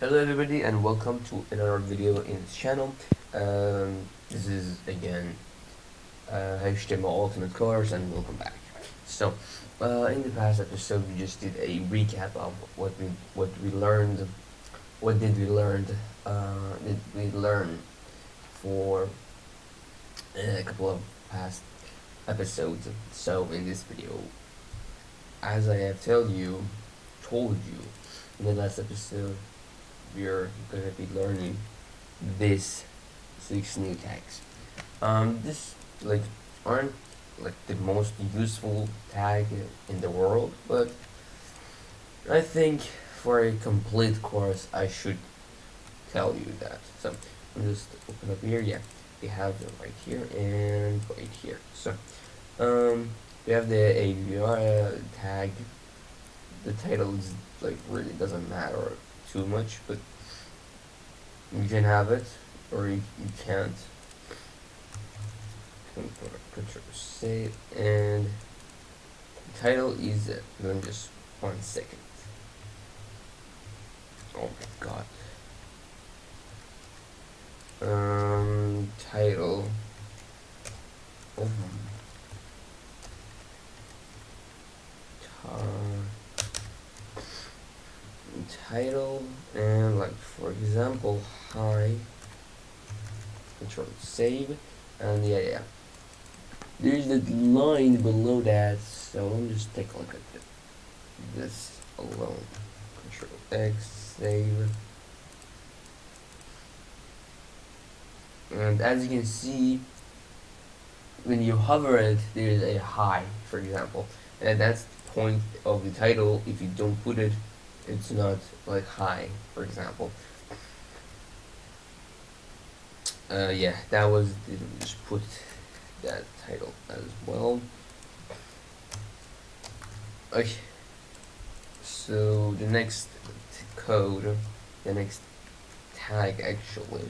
Hello everybody and welcome to another video in this channel. This is again HTML Ultimate Course and welcome back. So in the past episode we just did a recap of what we learned. What did we learn? Did we learn for a couple of past episodes? So in this video, as I have told you in the last episode, we're gonna be learning this 6 new tags. This like aren't like the most useful tag in the world, but I think for a complete course I should tell you that. So I'm just open up here. Yeah, we have them right here and right here. So we have the AVR tag. The title is like really doesn't matter too much, but you can have it or you can't. Control save, and the title is then just 1 second. Oh my god. Title. Oh. Title, and like for example, hi. Control save, and yeah. There's that line below that, so let me just take a look at this alone. Control X, save. And as you can see, when you hover it, there's a hi, for example. And that's the point of the title. If you don't put it, it's not like hi, for example. Yeah, that was, just put that title as well. Okay, so the next code, the next tag actually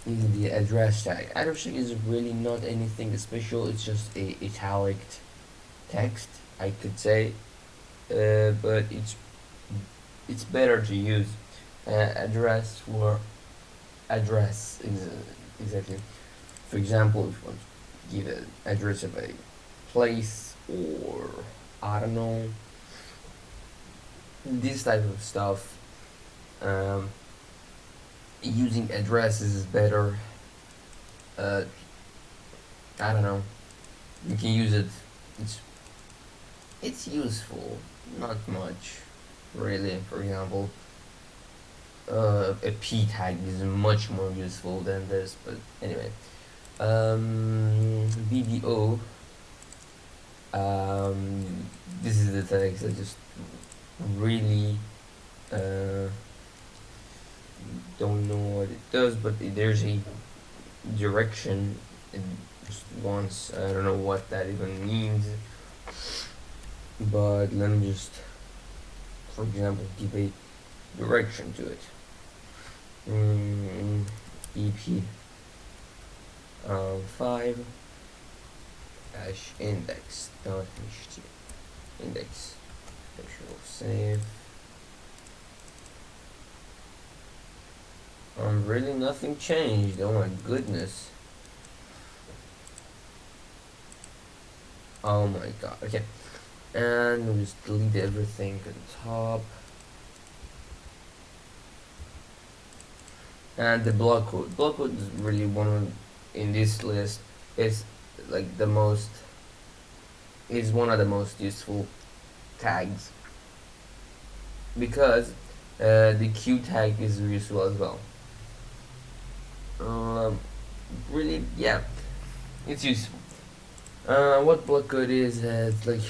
is the address tag. Address tag is really not anything special, it's just a italic text, I could say, but it's better to use address for address exactly. For example, if you want to give an address of a place, or I don't know, this type of stuff, using addresses is better. I don't know, you can use it. It's useful, not much really. For example, a p tag is much more useful than this, but anyway. BDO, this is the text. I just really don't know what it does, but there's a direction just once. I don't know what that even means, but let me just, for example, give a direction to it. EP 5 dash index dot html index. Control save. Really nothing changed. Oh my goodness. Oh my god. Okay, and we'll just delete everything at the top. And the BlockQuote. BlockQuote is really one of, in this list, is like one of the most useful tags, because the Q tag is useful as well. Really, yeah, it's useful. What BlockQuote is, it's like,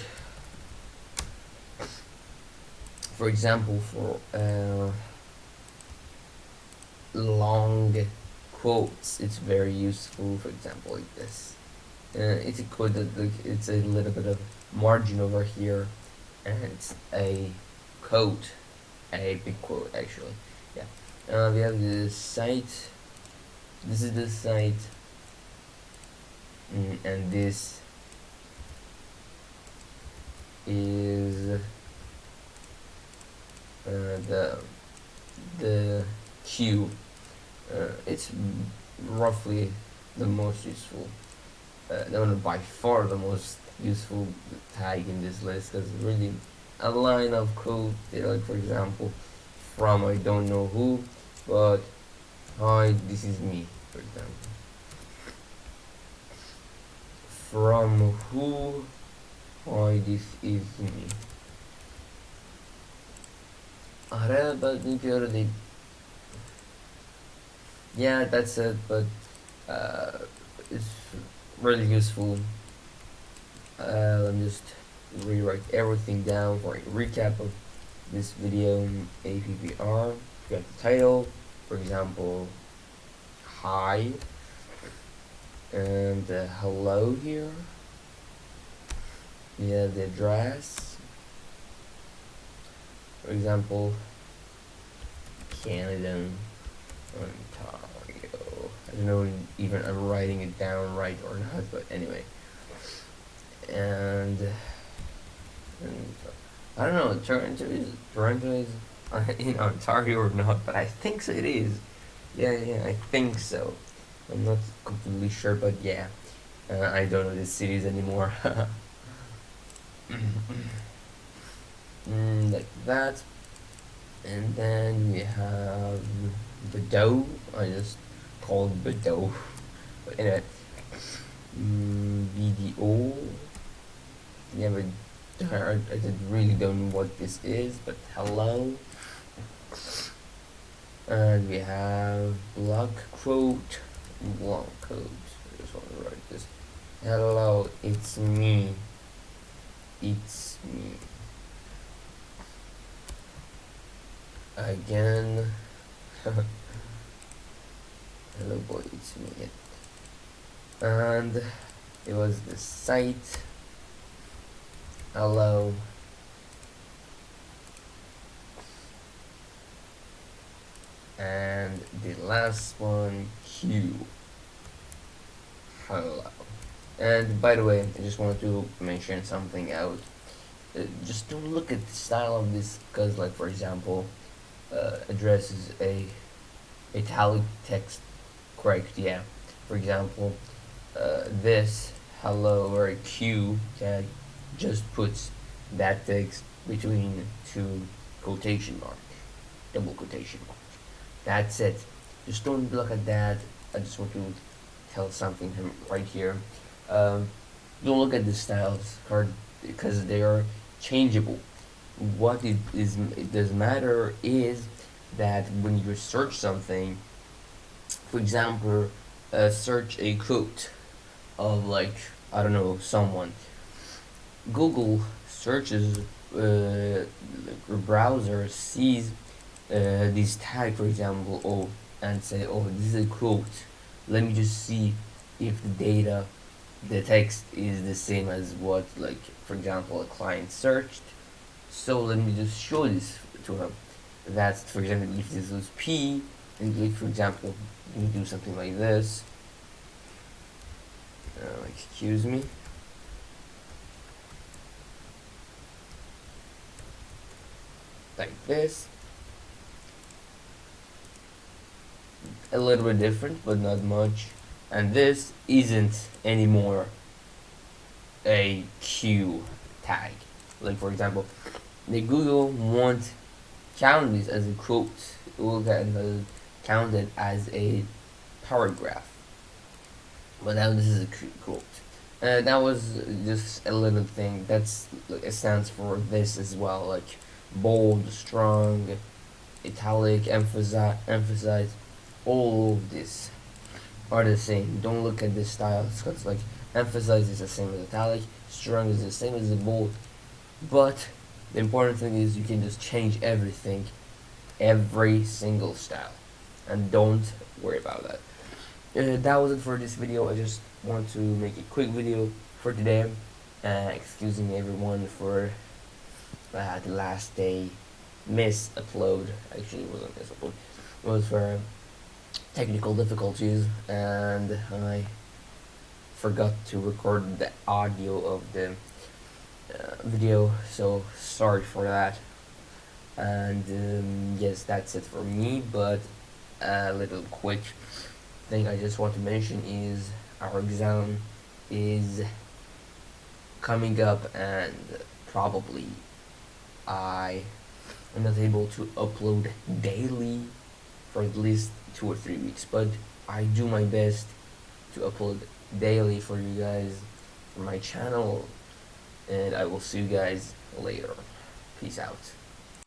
for example, for long quotes, it's very useful. For example, like this. It's a quote that, like, it's a little bit of margin over here, and it's a quote, a big quote actually. Yeah. We have the site. This is the site, and this is the the Q. It's roughly the most useful, no, by far the most useful tag in this list, because really a line of code, like for example, from I don't know who, but hi, this is me, for example. From who, hi, this is me. But yeah, that's it, but it's really useful. Let me just rewrite everything down for a recap of this video. APPR, you got the title, for example, hi, and hello here. Yeah, the address, for example, Canada, Ontario. I don't know even I'm writing it down right or not, but anyway. And I don't know, Toronto is in Ontario or not, but I think so it is. Yeah, I think so. I'm not completely sure, but yeah. I don't know the cities anymore. Like that. And then we have Bordeaux. I just called Bordeaux. But anyway. BDO. Never. I really don't know what this is, but hello. And we have BlockQuote. I just want to write this. Hello, it's me. It's me. Again. Hello boy, it's me. And it was the site. Hello. And the last one, Q. Hello. And by the way, I just wanted to mention something out. Just don't look at the style of this, because like for example, address is a italic text, correct? Yeah. For example, this hello or a Q tag just puts that text between two quotation marks, double quotation marks. That's it. Just don't look at that. I just want to tell something right here. Don't look at the styles card because they are changeable. What it does matter is that when you search something, for example, search a quote of like I don't know someone. Google searches, or browser sees this tag, for example, and say, oh, this is a quote. Let me just see if the data, the text is the same as what, like, for example, a client searched. So let me just show this to him. That's, for example, if this was P, and if, for example, you do something like this. Excuse me. Like this. A little bit different, but not much. And this isn't anymore a Q tag. Like for example, the Google won't count this as a quote. It will count it as a paragraph. But now this is a quote. That was just a little thing. It stands for this as well, like bold, strong, italic, emphasize. All of this are the same. Don't look at the styles, because like emphasize is the same as italic, strong is the same as the bold. But the important thing is you can just change everything, every single style, and don't worry about that. That was it for this video. I just want to make a quick video for today. Excusing everyone for the last day miss upload. Actually, it wasn't miss upload. It was for technical difficulties, and I forgot to record the audio of the video. So sorry for that. And yes, that's it for me. But a little quick thing I just want to mention is our exam is coming up, and probably I am not able to upload daily for at least 2 or 3 weeks, but I do my best to upload daily for you guys for my channel, and I will see you guys later. Peace out.